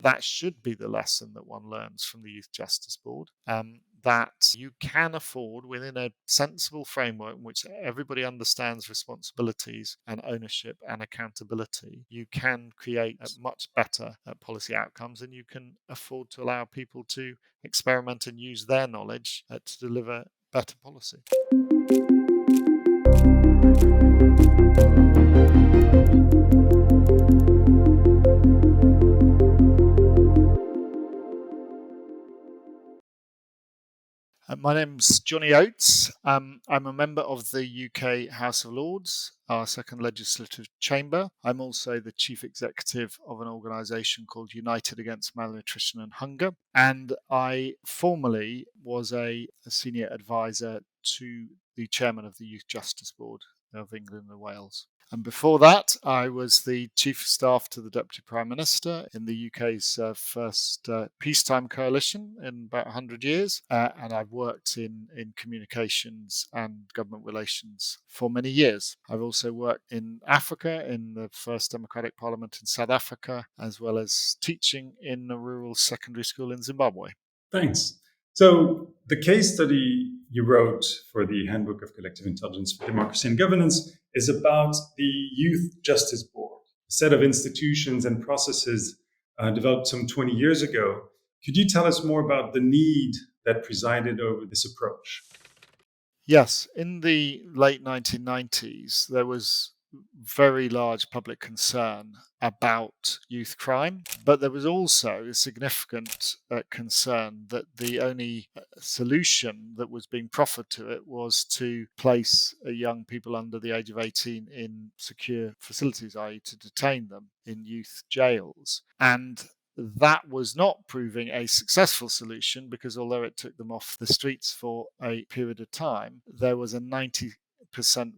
That should be the lesson that one learns from the Youth Justice Board, that you can afford, within a sensible framework in which everybody understands responsibilities and ownership and accountability, you can create much better policy outcomes, and you can afford to allow people to experiment and use their knowledge to deliver better policy. My name's Jonny Oates. I'm a member of the UK House of Lords, our second legislative chamber. I'm also the chief executive of an organisation called United Against Malnutrition and Hunger. And I formerly was a senior advisor to the chairman of the Youth Justice Board of England and Wales. And before that, I was the Chief of Staff to the Deputy Prime Minister in the UK's first peacetime coalition in about 100 years. And I've worked in communications and government relations for many years. I've also worked in Africa, in the first democratic parliament in South Africa, as well as teaching in a rural secondary school in Zimbabwe. Thanks. So the case study you wrote for the Handbook of Collective Intelligence for Democracy and Governance is about the Youth Justice Board, a set of institutions and processes developed some 20 years ago. Could you tell us more about the need that presided over this approach? Yes, in the late 1990s, there was very large public concern about youth crime, but there was also a significant concern that the only solution that was being proffered to it was to place young people under the age of 18 in secure facilities, i.e. to detain them in youth jails. And that was not proving a successful solution, because although it took them off the streets for a period of time, there was a 90%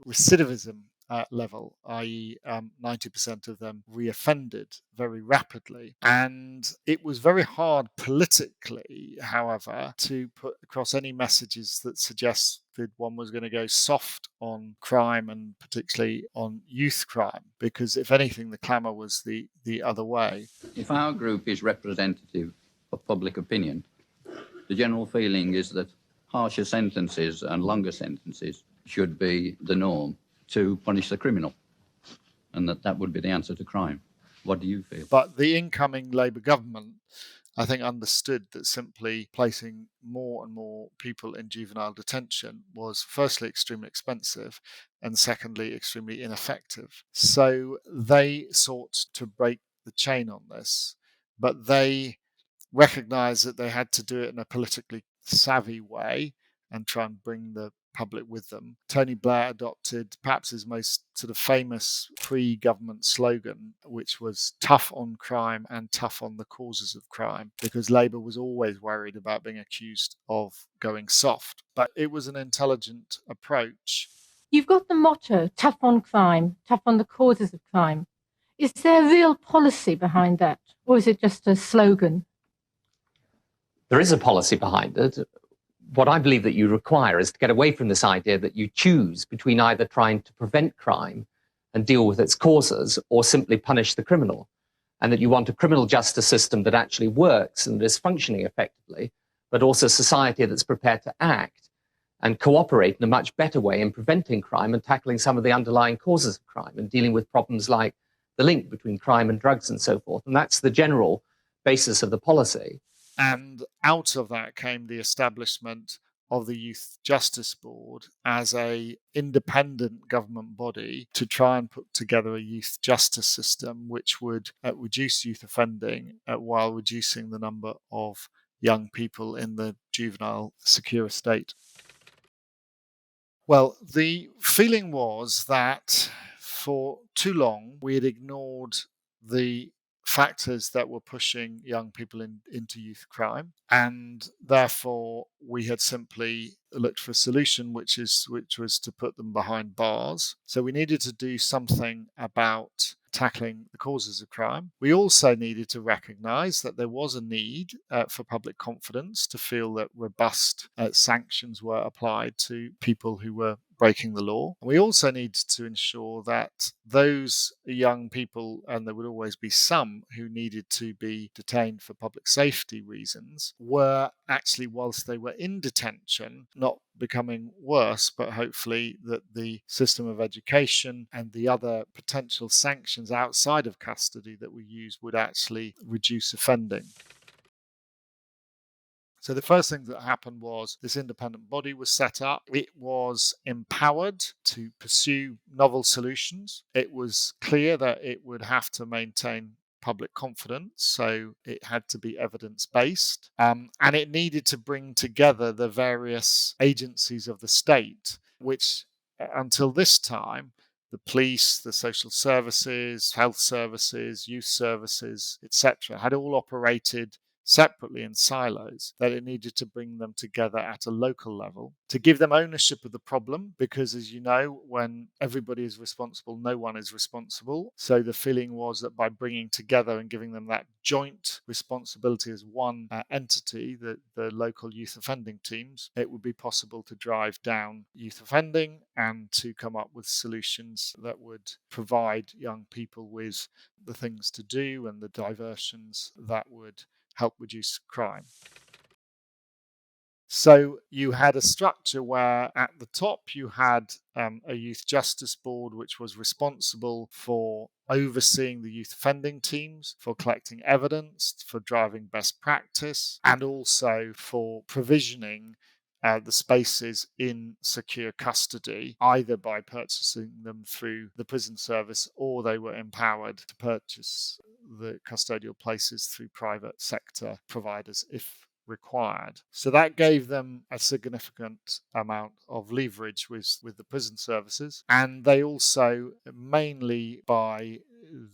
recidivism level, i.e. 90% of them reoffended very rapidly. And it was very hard politically, however, to put across any messages that suggested one was going to go soft on crime, and particularly on youth crime, because if anything, the clamour was the other way. If our group is representative of public opinion, the general feeling is that harsher sentences and longer sentences should be the norm to punish the criminal, and that would be the answer to crime. What do you feel? But the incoming Labour government, I think, understood that simply placing more and more people in juvenile detention was firstly extremely expensive, and secondly extremely ineffective. So they sought to break the chain on this, but they recognised that they had to do it in a politically savvy way and try and bring the public with them. Tony Blair adopted perhaps his most sort of famous pre-government slogan, which was tough on crime and tough on the causes of crime, because Labour was always worried about being accused of going soft. But it was an intelligent approach. You've got the motto, tough on crime, tough on the causes of crime. Is there real policy behind that, or is it just a slogan? There is a policy behind it. What I believe that you require is to get away from this idea that you choose between either trying to prevent crime and deal with its causes, or simply punish the criminal, and that you want a criminal justice system that actually works and is functioning effectively, but also a society that's prepared to act and cooperate in a much better way in preventing crime and tackling some of the underlying causes of crime and dealing with problems like the link between crime and drugs and so forth. And that's the general basis of the policy. And out of that came the establishment of the Youth Justice Board as an independent government body to try and put together a youth justice system which would reduce youth offending while reducing the number of young people in the juvenile secure estate. Well, the feeling was that for too long we had ignored the factors that were pushing young people into youth crime, and therefore we had simply looked for a solution which was to put them behind bars. So we needed to do something about tackling the causes of crime. We also needed to recognise that there was a need for public confidence, to feel that robust sanctions were applied to people who were breaking the law. We also needed to ensure that those young people, and there would always be some who needed to be detained for public safety reasons, were actually, whilst they were in detention, not becoming worse, but hopefully that the system of education and the other potential sanctions outside of custody that we use would actually reduce offending. So the first thing that happened was this independent body was set up. It was empowered to pursue novel solutions. It was clear that it would have to maintain public confidence, so it had to be evidence-based, and it needed to bring together the various agencies of the state, which until this time, the police, the social services, health services, youth services, etc., had all operated separately in silos, that it needed to bring them together at a local level, to give them ownership of the problem, because as you know, when everybody is responsible, no one is responsible. So the feeling was that by bringing together and giving them that joint responsibility as one entity, the local youth offending teams, it would be possible to drive down youth offending and to come up with solutions that would provide young people with the things to do and the diversions that would help reduce crime. So you had a structure where at the top you had a youth justice board, which was responsible for overseeing the youth offending teams, for collecting evidence, for driving best practice, and also for provisioning the spaces in secure custody, either by purchasing them through the prison service, or they were empowered to purchase the custodial places through private sector providers if required. So that gave them a significant amount of leverage with the prison services. And they also, mainly by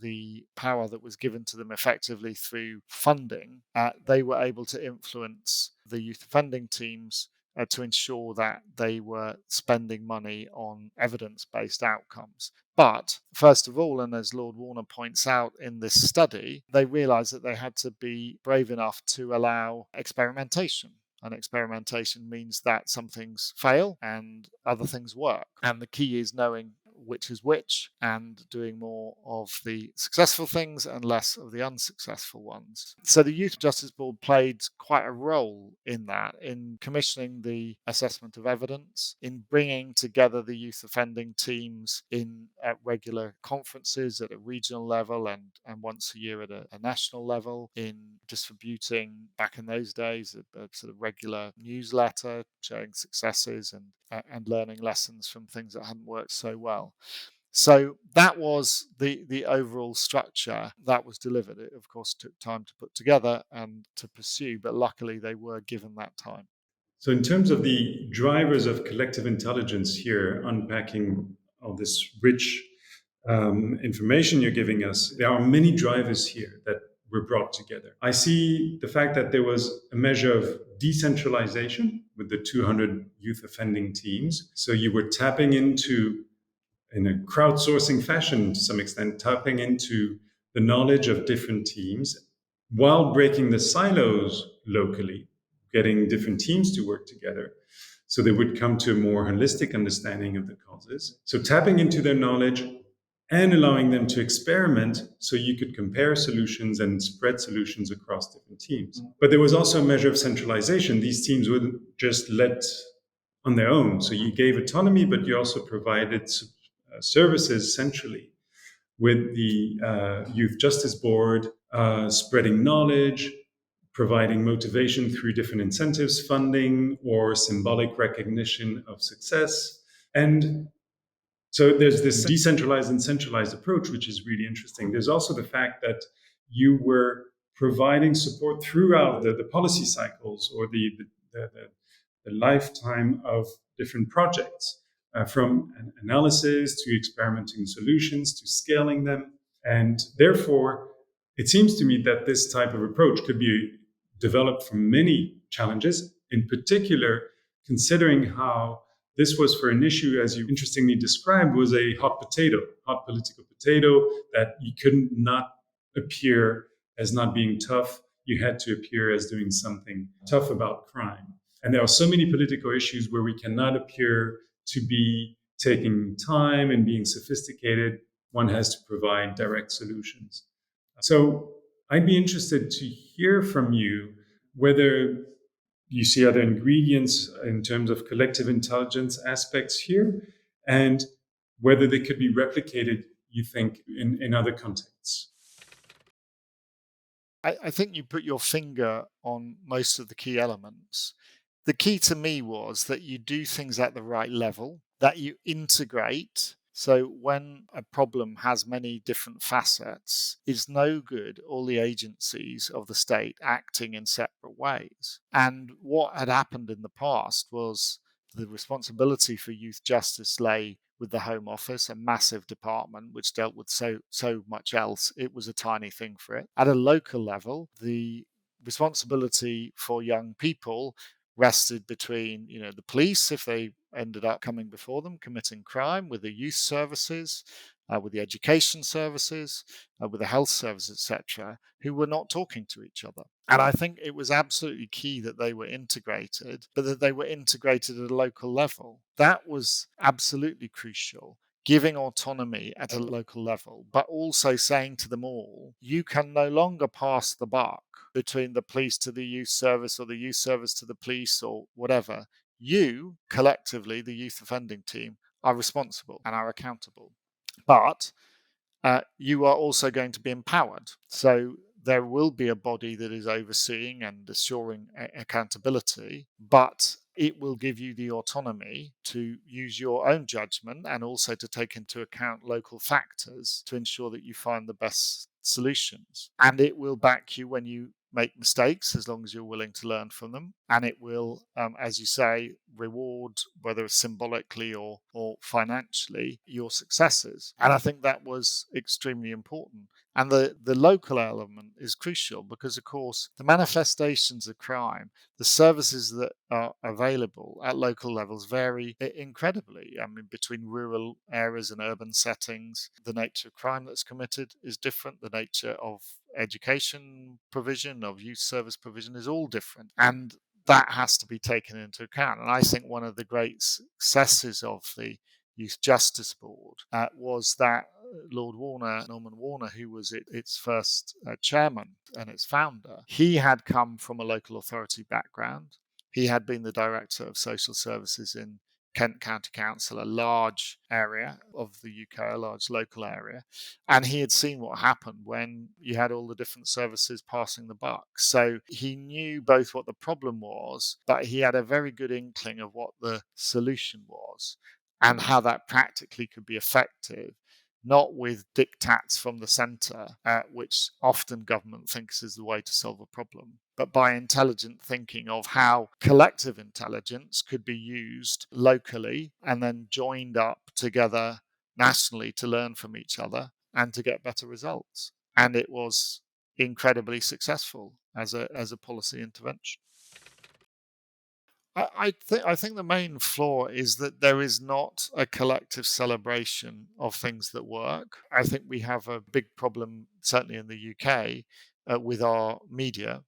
the power that was given to them effectively through funding, they were able to influence the youth offending teams to ensure that they were spending money on evidence-based outcomes. But first of all, and as Lord Warner points out in this study, they realized that they had to be brave enough to allow experimentation. And experimentation means that some things fail and other things work. And the key is knowing which is which and doing more of the successful things and less of the unsuccessful ones. So the Youth Justice Board played quite a role in that, in commissioning the assessment of evidence, in bringing together the youth offending teams at regular conferences at a regional level and once a year at a national level, in distributing, back in those days, a sort of regular newsletter showing successes and learning lessons from things that hadn't worked so well. So that was the overall structure that was delivered. It, of course, took time to put together and to pursue, but luckily they were given that time. So in terms of the drivers of collective intelligence here, unpacking all this rich information you're giving us, there are many drivers here that were brought together. I see the fact that there was a measure of decentralization with the 200 youth offending teams. So you were tapping into, in a crowdsourcing fashion to some extent, tapping into the knowledge of different teams while breaking the silos locally, getting different teams to work together so they would come to a more holistic understanding of the causes. So tapping into their knowledge and allowing them to experiment so you could compare solutions and spread solutions across different teams. But there was also a measure of centralization. These teams wouldn't just let on their own. So you gave autonomy, but you also provided services centrally with the Youth Justice Board, spreading knowledge, providing motivation through different incentives, funding, or symbolic recognition of success. And so there's this decentralized and centralized approach, which is really interesting. There's also the fact that you were providing support throughout the policy cycles or the lifetime of different projects, from analysis to experimenting solutions to scaling them. And therefore, it seems to me that this type of approach could be developed from many challenges, in particular, considering how this was for an issue, as you interestingly described, was a hot political potato, that you couldn't not appear as not being tough. You had to appear as doing something tough about crime. And there are so many political issues where we cannot appear to be taking time and being sophisticated, one has to provide direct solutions. So I'd be interested to hear from you whether you see other ingredients in terms of collective intelligence aspects here, and whether they could be replicated, you think, in other contexts. I think you put your finger on most of the key elements. The key to me was that you do things at the right level, that you integrate. So when a problem has many different facets, it's no good all the agencies of the state acting in separate ways. And what had happened in the past was the responsibility for youth justice lay with the Home Office, a massive department which dealt with so much else. It was a tiny thing for it. At a local level, the responsibility for young people rested between, the police, if they ended up coming before them committing crime, with the youth services, with the education services, with the health services, etc., who were not talking to each other. And I think it was absolutely key that they were integrated, but that they were integrated at a local level. That was absolutely crucial. Giving autonomy at a local level, but also saying to them all, you can no longer pass the buck between the police to the youth service or the youth service to the police or whatever. You, collectively, the youth offending team, are responsible and are accountable. But you are also going to be empowered. So there will be a body that is overseeing and assuring accountability, but it will give you the autonomy to use your own judgment and also to take into account local factors to ensure that you find the best solutions. And it will back you when you make mistakes, as long as you're willing to learn from them. And it will, as you say, reward, whether symbolically or financially, your successes. And I think that was extremely important. And the local element is crucial because, of course, the manifestations of crime, the services that are available at local levels vary incredibly. I mean, between rural areas and urban settings, the nature of crime that's committed is different. The nature of education provision, of youth service provision is all different. And that has to be taken into account. And I think one of the great successes of the Youth Justice Board was that Norman Warner, who was its first chairman and its founder, he had come from a local authority background. He had been the director of social services in Kent County Council, a large area of the UK, a large local area. And he had seen what happened when you had all the different services passing the buck. So he knew both what the problem was, but he had a very good inkling of what the solution was and how that practically could be effective, not with diktats from the centre, which often government thinks is the way to solve a problem, but by intelligent thinking of how collective intelligence could be used locally and then joined up together nationally to learn from each other and to get better results. And it was incredibly successful as a policy intervention. I think the main flaw is that there is not a collective celebration of things that work. I think we have a big problem, certainly in the UK, with our media,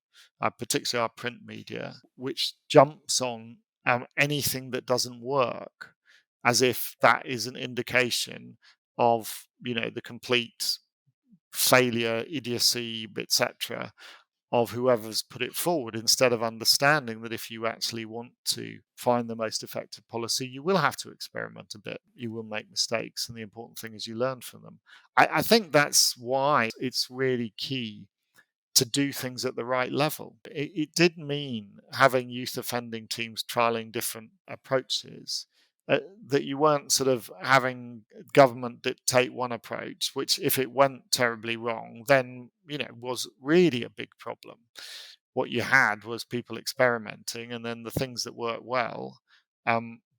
particularly our print media, which jumps on anything that doesn't work as if that is an indication of the complete failure, idiocy, etc., of whoever's put it forward, instead of understanding that if you actually want to find the most effective policy, you will have to experiment a bit. You will make mistakes, and the important thing is you learn from them. I think that's why it's really key to do things at the right level. It did mean having youth offending teams trialing different approaches, that you weren't sort of having government dictate one approach, which, if it went terribly wrong, then was really a big problem. What you had was people experimenting, and then the things that worked well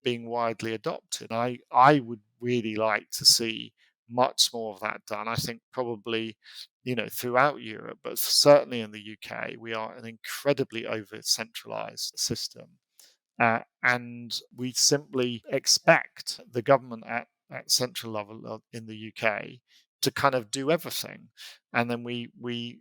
being widely adopted. I would really like to see much more of that done. I think probably throughout Europe, but certainly in the UK, we are an incredibly over-centralized system. And we simply expect the government at central level in the UK to kind of do everything. And then we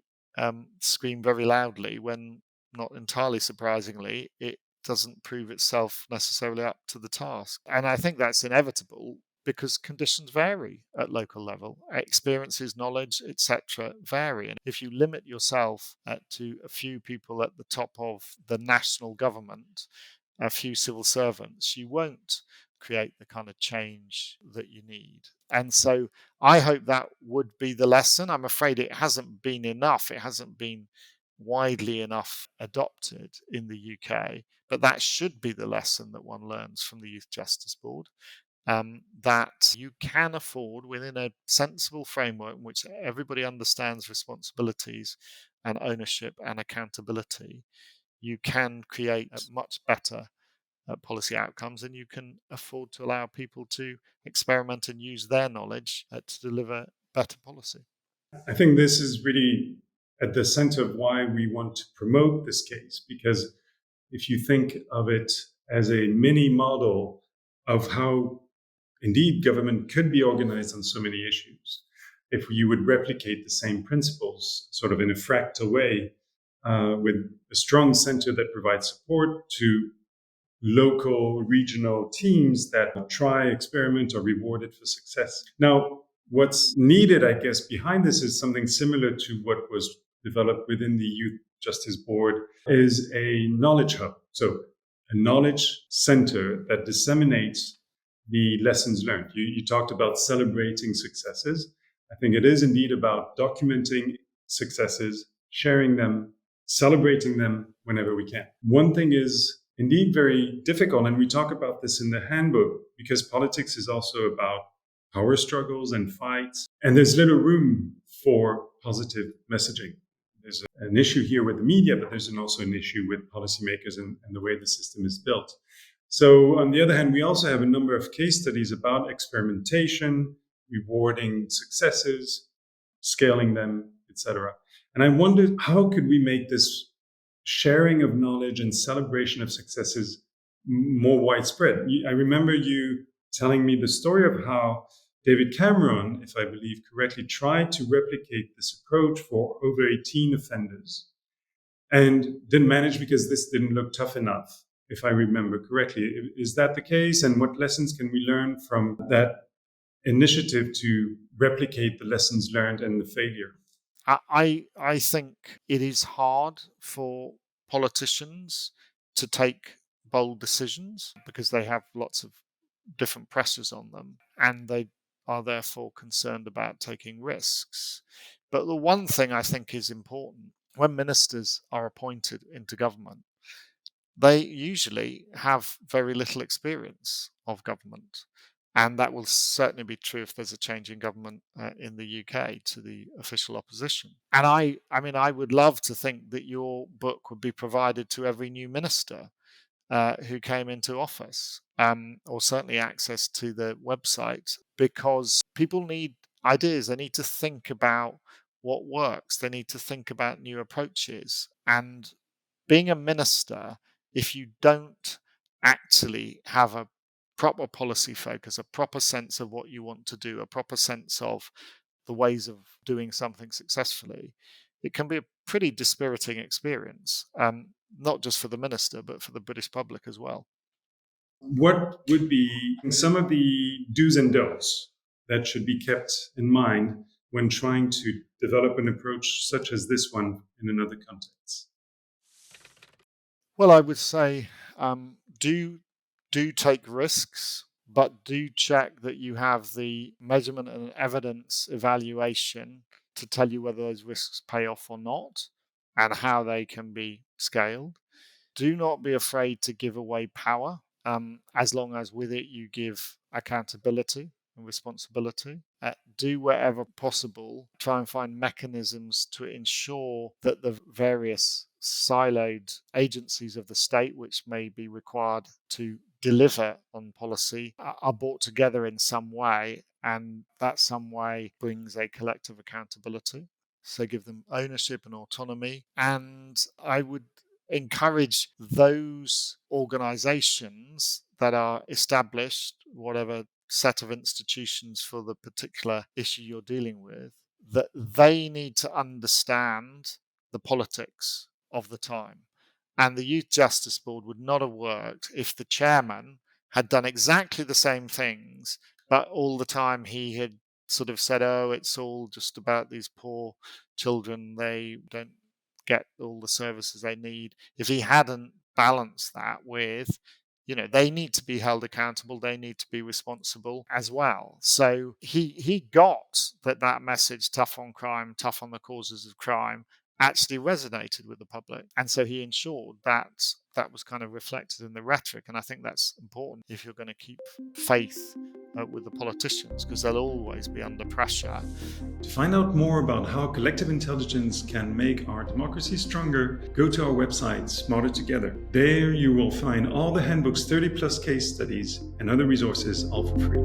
scream very loudly when, not entirely surprisingly, it doesn't prove itself necessarily up to the task. And I think that's inevitable because conditions vary at local level. Experiences, knowledge, etc. vary. And if you limit yourself to a few people at the top of the national government, a few civil servants, you won't create the kind of change that you need. And so I hope that would be the lesson. I'm afraid it hasn't been enough. It hasn't been widely enough adopted in the UK, but that should be the lesson that one learns from the Youth Justice Board. That you can afford, within a sensible framework in which everybody understands responsibilities and ownership and accountability, you can create much better policy outcomes, and you can afford to allow people to experiment and use their knowledge to deliver better policy. I think this is really at the center of why we want to promote this case, because if you think of it as a mini model of how indeed government could be organized on so many issues, if you would replicate the same principles sort of in a fractal way, with a strong center that provides support to local, regional teams that try, experiment, or rewarded for success. Now, what's needed, I guess, behind this is something similar to what was developed within the Youth Justice Board, is a knowledge hub. So a knowledge center that disseminates the lessons learned. You talked about celebrating successes. I think it is indeed about documenting successes, sharing them, celebrating them whenever we can. One thing is indeed very difficult, and we talk about this in the handbook, because politics is also about power struggles and fights, and there's little room for positive messaging. There's an issue here with the media, but there's also an issue with policymakers and the way the system is built. So on the other hand, we also have a number of case studies about experimentation, rewarding successes, scaling them, etc. And I wondered, how could we make this sharing of knowledge and celebration of successes more widespread? I remember you telling me the story of how David Cameron, if I believe correctly, tried to replicate this approach for over 18 offenders and didn't manage because this didn't look tough enough, if I remember correctly. Is that the case? And what lessons can we learn from that initiative to replicate the lessons learned and the failure? I think it is hard for politicians to take bold decisions because they have lots of different pressures on them, and they are therefore concerned about taking risks. But the one thing I think is important, when ministers are appointed into government, they usually have very little experience of government. And that will certainly be true if there's a change in government in the UK to the official opposition. And I mean, I would love to think that your book would be provided to every new minister who came into office, or certainly access to the website, because people need ideas. They need to think about what works. They need to think about new approaches. And being a minister, if you don't actually have a proper policy focus, a proper sense of what you want to do, a proper sense of the ways of doing something successfully, it can be a pretty dispiriting experience, not just for the minister, but for the British public as well. What would be some of the do's and don'ts that should be kept in mind when trying to develop an approach such as this one in another context? Well, I would say do take risks, but do check that you have the measurement and evidence evaluation to tell you whether those risks pay off or not and how they can be scaled. Do not be afraid to give away power, as long as with it you give accountability and responsibility. Do wherever possible, try and find mechanisms to ensure that the various siloed agencies of the state, which may be required to deliver on policy, are brought together in some way, and that some way brings a collective accountability. So give them ownership and autonomy. And I would encourage those organizations that are established, whatever set of institutions for the particular issue you're dealing with, that they need to understand the politics of the time. And the Youth Justice Board would not have worked if the chairman had done exactly the same things, but all the time he had sort of said, oh, it's all just about these poor children. They don't get all the services they need. If he hadn't balanced that with, they need to be held accountable. They need to be responsible as well. So he got that message, tough on crime, tough on the causes of crime, actually resonated with the public. And so he ensured that that was kind of reflected in the rhetoric. And I think that's important if you're going to keep faith with the politicians, because they'll always be under pressure. To find out more about how collective intelligence can make our democracy stronger, go to our website, Smarter Together. There you will find all the handbook's 30+ case studies and other resources, all for free.